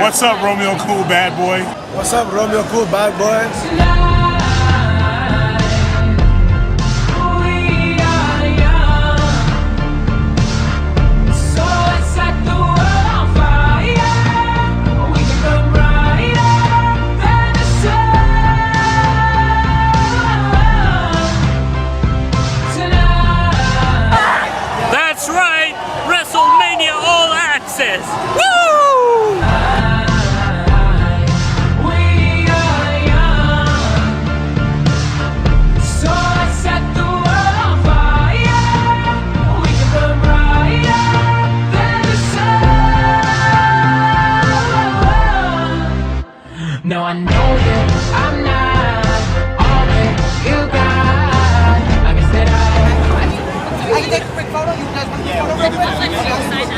What's up, Romeo Cool Bad Boy? What's up, Romeo Cool Bad Boy? That's right, Wrestlemania All Access. Woo! No, I know that I'm not all that you got. Like I said, I can take a quick photo. You guys want to take a photo real quick?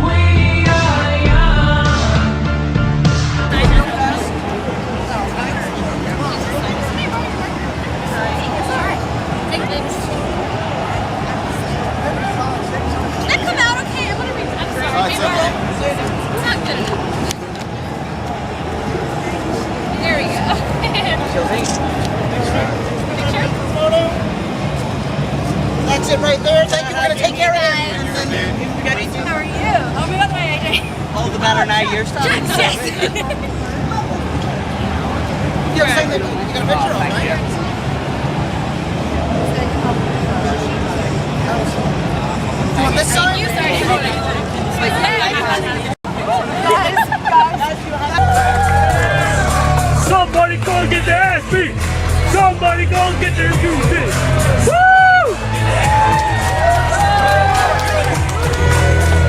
We are young. Did that come out okay? I'm gonna read. I'm sorry. It's not good enough. There we go. Picture? That's it right there. Thank you. We're going to take care of it. How are you? Oh, we got the way I did. Hold the banner now. Your stuff. Yes. You have something that you got a picture of, right? On this side? You started. Somebody go get their ass beat. Somebody go get their juice beat. Woo!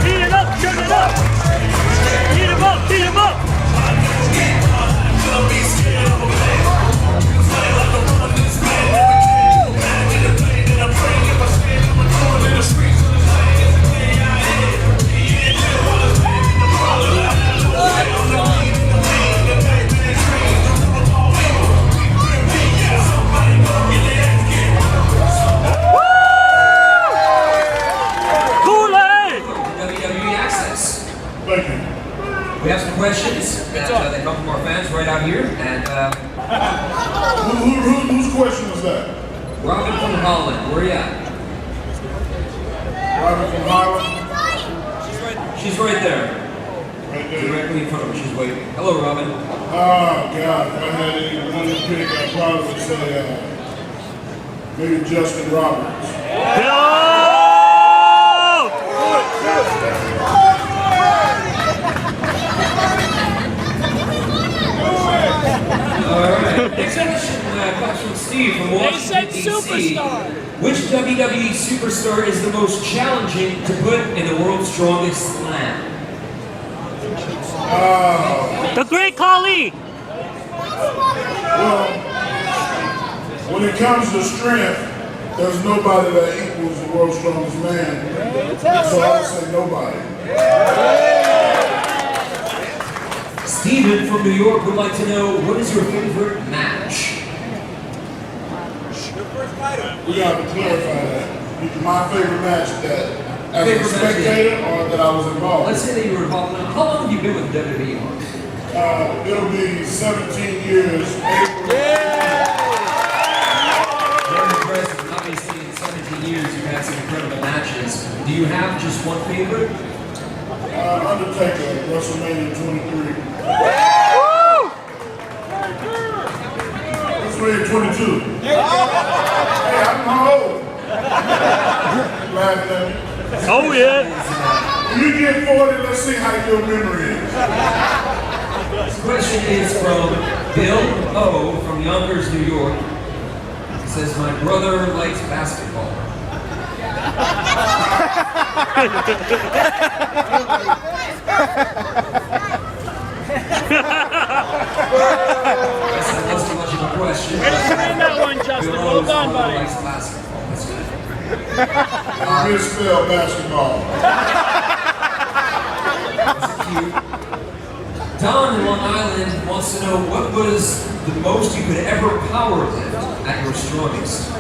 Heat it up, turn it up. Heat him up, heat him up. We have some questions that come from our fans right out here, and Whose question is that? Robin from Holland, where are you at? Robin from Holland? She's right there. Right there. Directly in front of her, she's waiting. Hello, Robin. Oh, God. If I had anyone to pick, I probably would say maybe Justin Roberts. Alright, next question comes from Steve from Washington, D.C. Which WWE superstar is the most challenging to put in the world's strongest slam? The Great Khali. Well, when it comes to strength, there's nobody that equals the world's strongest man. So I would say nobody. Steven from New York would like to know, what is your favorite match? We got to clarify that. My favorite match that, as a spectator or that I was involved. Let's say that you were involved in. How long have you been with WWE, Mark? It'll be 17 years. Very impressive. Obviously, in 17 years, you've had some incredible matches. Do you have just one favorite? Undertaker, WrestleMania 23. WrestleMania 22. Hey, I'm old. Laughing at me. Oh yeah. When you get 40, let's see how your memory is. This question is from Bill O. from Yonkers, New York. He says, my brother likes basketball. That wasn't much of a question. That one, Justin. Well done, buddy. Likes basketball. That's good. I misspelled basketball. That's cute. Don in Long Island wants to know, what was the most you could ever power lift at your strongest?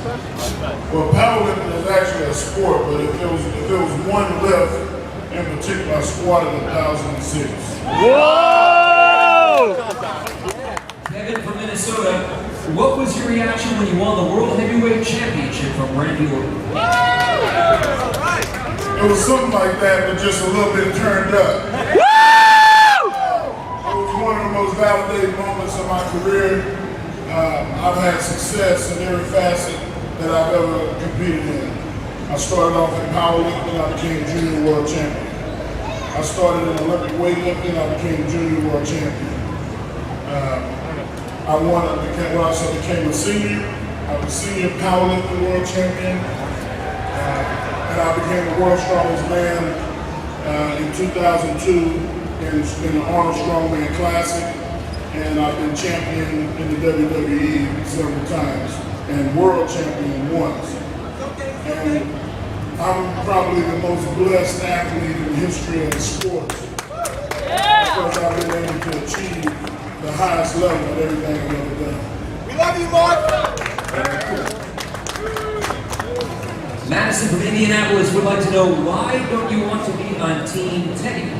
Well, powerlifting is actually a sport, but if it was one lift In particular, I squatted 1,006. Whoa! Kevin from Minnesota, what was your reaction when you won the World Heavyweight Championship from Randy Orton? It was something like that, but just a little bit turned up. It was one of the most validating moments of my career. I've had success in every facet that I've ever competed in. I started off in powerlifting, I became junior world champion. I started in Olympic weightlifting, I became junior world champion. I became a senior. I was senior powerlifting world champion. And I became the world's strongest man in 2002 in the Arnold Strongman Classic. And I've been champion in the WWE several times and world champion once. And I'm probably the most blessed athlete in the history of the sport. Because I've been able to achieve the highest level of everything I've ever done. We love you, Mark. Madison from Indianapolis would like to know, why don't you want to be on Team Teddy?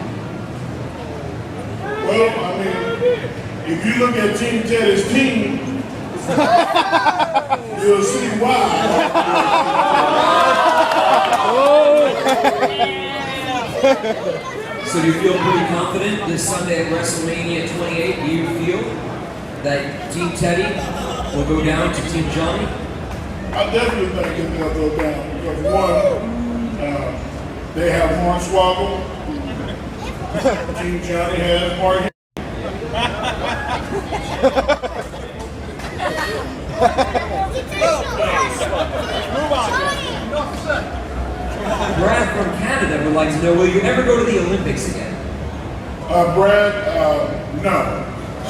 Well, I mean, if you look at Team Teddy's team, you'll see why. So do you feel pretty confident this Sunday at Wrestlemania 28? Do you feel that Team Teddy will go down to Team Johnny? I definitely think they'll go down because one, they have Hornswoggle. Team Johnny has Mark. Brad from Canada would like to know, will you ever go to the Olympics again? Brad, no. I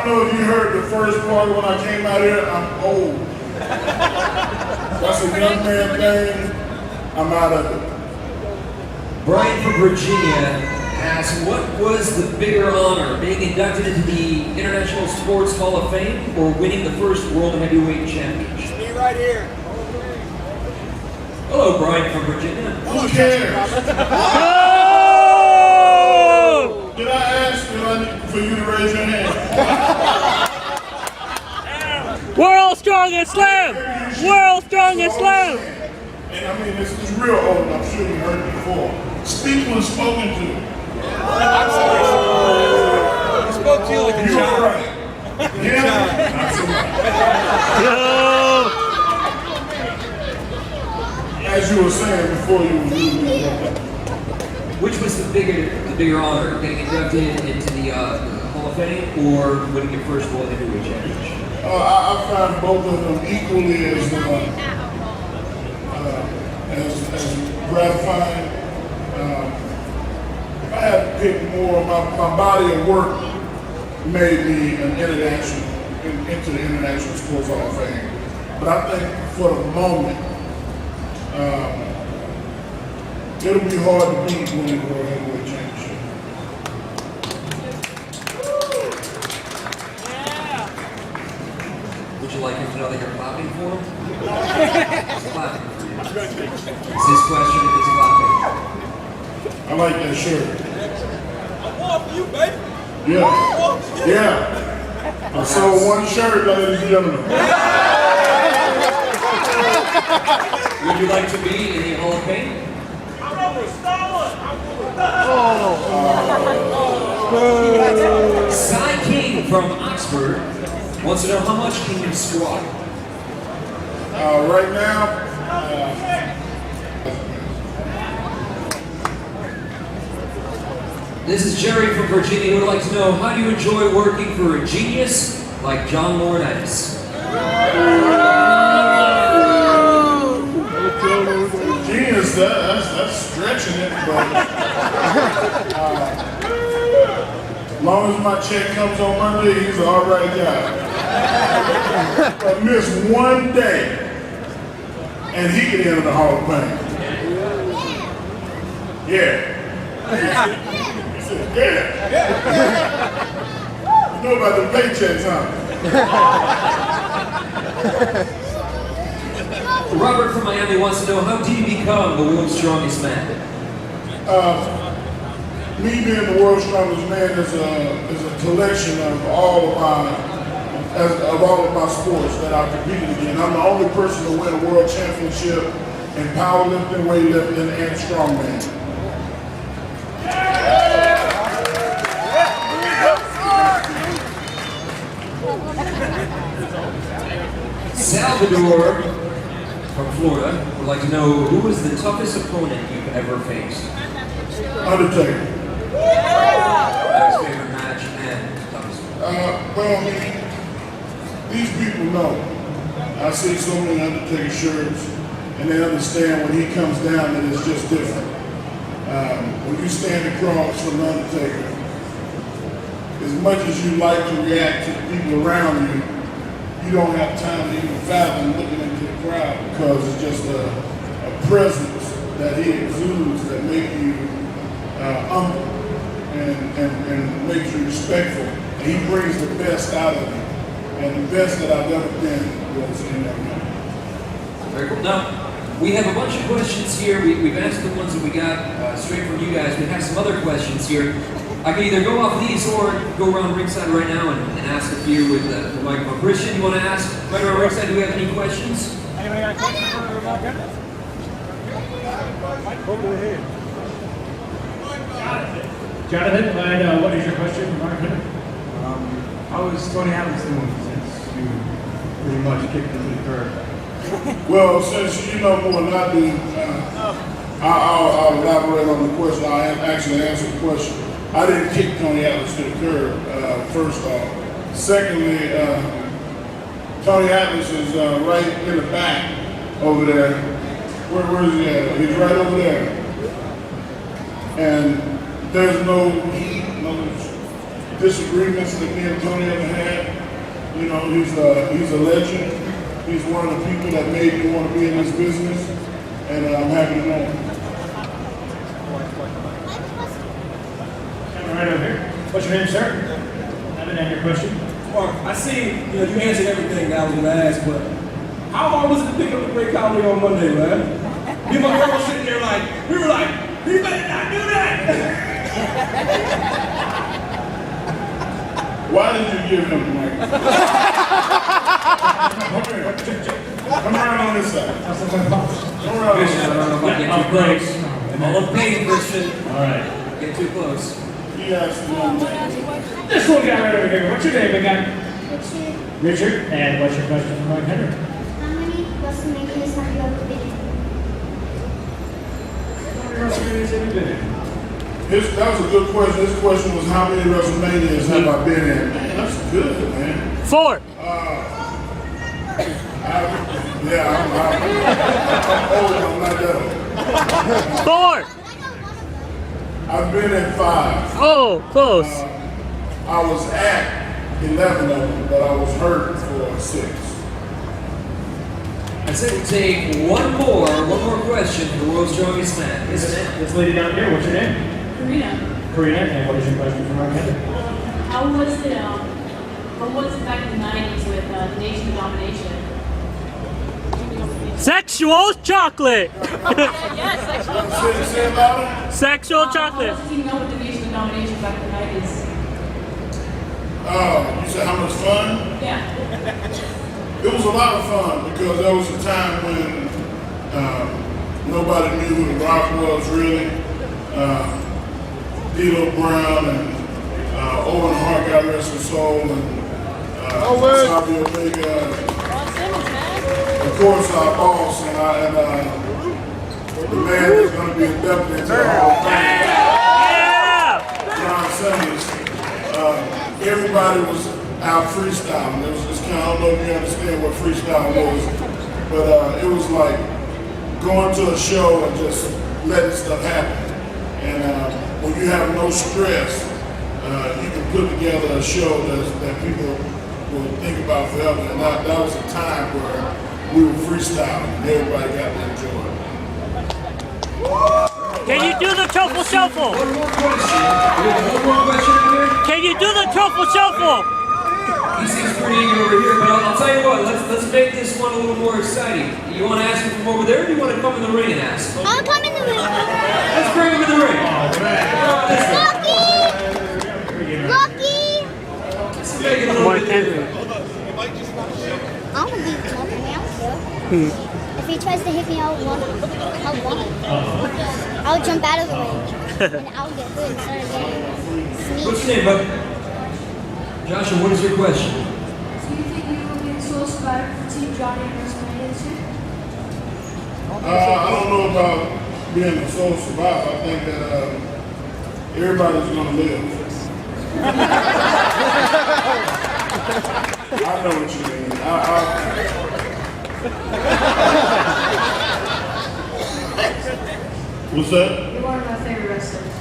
don't know if you heard the first part when I came out here. I'm old. That's a young man thing. I'm out of it. Brian from Virginia asks, what was the bigger honor, being inducted into the International Sports Hall of Fame or winning the first World Heavyweight Championship? Me right here. Hello, Brian from Virginia. Who cares? Oh! Did I ask for you to raise your hand? World's Strongest Slam! World's Strongest Slam! And I mean, this is real old. I'm sure you heard it before. Speak when spoken to. He spoke to you like a You were child. right. Yeah, not so much. Yo! As you were saying before you were leaving. Which was the bigger honor, getting inducted into the Hall of Fame or winning your first World Heavyweight Championship? I find both of them equally as gratifying. If I had to pick more, my body of work made me into the International Sports Hall of Fame. But I think for the moment, it'll be hard to beat winning the World Heavyweight Championship. Would you like him to know that you're clapping for him? He's clapping. It's his question if he's clapping. I like that shirt. I'm all for you, baby. Yeah. Yeah. I sold one shirt, ladies and gentlemen. Would you like to be in the Hall of Fame? Cy King from Oxford wants to know, how much can you squat? Right now, This is Jerry from Virginia who would like to know, how do you enjoy working for a genius like John Laurinaitis? genius, that's stretching it, but as long as my check comes on Monday, he's an all right guy. But miss one day, and he can enter the Hall of Fame. Yeah. He said, yeah. You know about the paychecks, huh? Robert from Miami wants to know, how did you become the world's strongest man? Me being the world's strongest man is a collection of all of my sports that I've competed in. I'm the only person to win a world championship in powerlifting, weightlifting, and strongman. Salvador from Florida would like to know who was the toughest opponent you've ever faced? Undertaker. Best favorite match and toughest one. Well, I mean, these people know. I see so many Undertaker shirts, and they understand when he comes down that it's just different. When you stand across from the Undertaker, as much as you like to react to the people around you, you don't have time to even fathom looking into the crowd because it's just a presence that he exudes that makes you humble and makes you respectful. And he brings the best out of you. And the best that I've ever been was in that moment. Very cool. Now, we have a bunch of questions here. We've answered the ones that we got straight from you guys. We have some other questions here. I can either go off these or go around ringside right now and ask a few with the microphone. Christian, you want to ask right around ringside? Do we have any questions? Anybody got a question for Mark Henry? Over the head. Jonathan, and what is your question for Mark Henry? How is Tony Atlas doing since you pretty much kicked him to the curb? Well, since you know more than I do, I'll elaborate on the question. I'll actually answer the question. I didn't kick Tony Atlas to the curb, first off. Secondly, Tony Atlas is right in the back over there. Where is he at? He's right over there. And there's no heat, no disagreements that me and Tony ever had. You know, he's a legend. He's one of the people that made me want to be in this business, and I'm happy to know him. Right over here. What's your name, sir? I didn't have your question. Mark, I see, you answered everything that I was going to ask, but how hard was it to pick up the great comedy on Monday, man? Me and my girl were sitting there we were like, you better not do that! Why did you give him the mic? Come around on this side. Come around on this Christian, I don't know if I get too close. All of pain, Christian. All right. Get too close. He asked me. This one guy right over here. What's your name, big guy? Richard. And what's your question for Mark Henry? How many Wrestlemanias have you ever been in? How many WrestleManias have you been in? That was a good question. This question was how many WrestleManias have I been in? Man, that's good, man. 4. I'm old, I'm not that old. 4. I've been in 5. Oh, close. I was at 11 of them, but I was hurt for 6. I said we'll take one more question for the world's strongest man. Yes, ma'am. This lady down here, what's your name? Karina, Karina, and what is your question for Mark Henry? how was it back in the 90s with the Nation of Domination? Sexual chocolate! Yes, Say about it. Sexual How chocolate! was teaming up with the Nation of Domination back in the 90s? You said how much fun? Yeah. It was a lot of fun because there was a time when nobody knew who The Rock was really. D'Lo Brown and Owen Hart, God rest his soul, and Savio Vega. Of course, our boss and the man that's going to be inducted into the Hall of Fame, John Sanders. Everybody was out freestyling. It was just kind of, I don't know if you understand what freestyle is, but it was like going to a show and just letting stuff happen. And when you have no stress, you can put together a show that people will think about forever. And that was a time where we were freestyling and everybody got to enjoy it. Can you do the truffle shuffle? One more question. We have one more question over here. Can you do the truffle shuffle? He seems pretty eager over here, but I'll tell you what, let's make this one a little more exciting. You want to ask him from over there, or do you want to come in the ring and ask? I'll come in the Let's bring him to the ring. Lucky! Make it a little bit different. I'm gonna beat him up and I don't care. If he tries to hit me, I'll want him. I'll jump out of the ring. And I'll get hurt instead of getting What's sneaked. your name, bud? Joshua, what is your question? Do you think you will be so inspired for Team Johnny and Wrestlemania this year? I don't know about being the sole survivor. I think that everybody's gonna live. I know what you mean. What's that? You're one of my favorite wrestlers.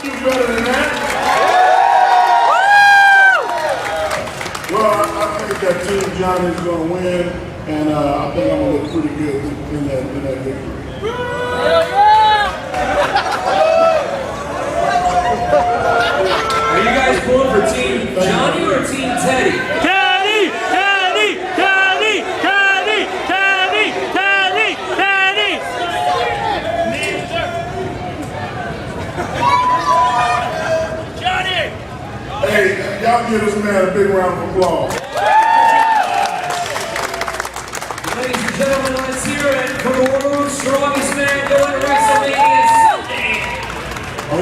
You better than that. Well, I think that Team Johnny's gonna win, and I think I'm gonna look pretty good in that victory. Are you guys pulling for Team Johnny or Team Teddy? Teddy! Teddy! Teddy! Teddy! Teddy! Teddy! Teddy! Johnny! Hey, y'all give this man a big round of applause. Ladies and gentlemen, let's hear it for the world's strongest man going to WrestleMania Sunday,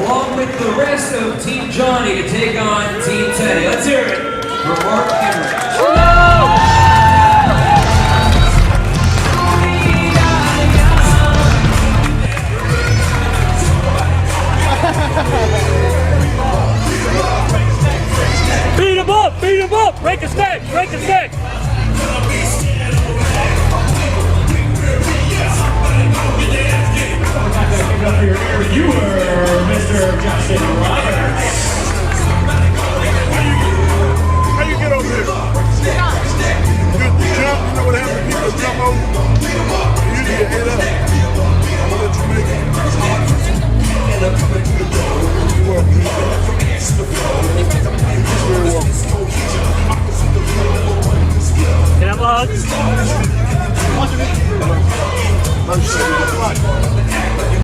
along with the rest of Team Johnny to take on Team Teddy. Let's hear it for Mark Henry.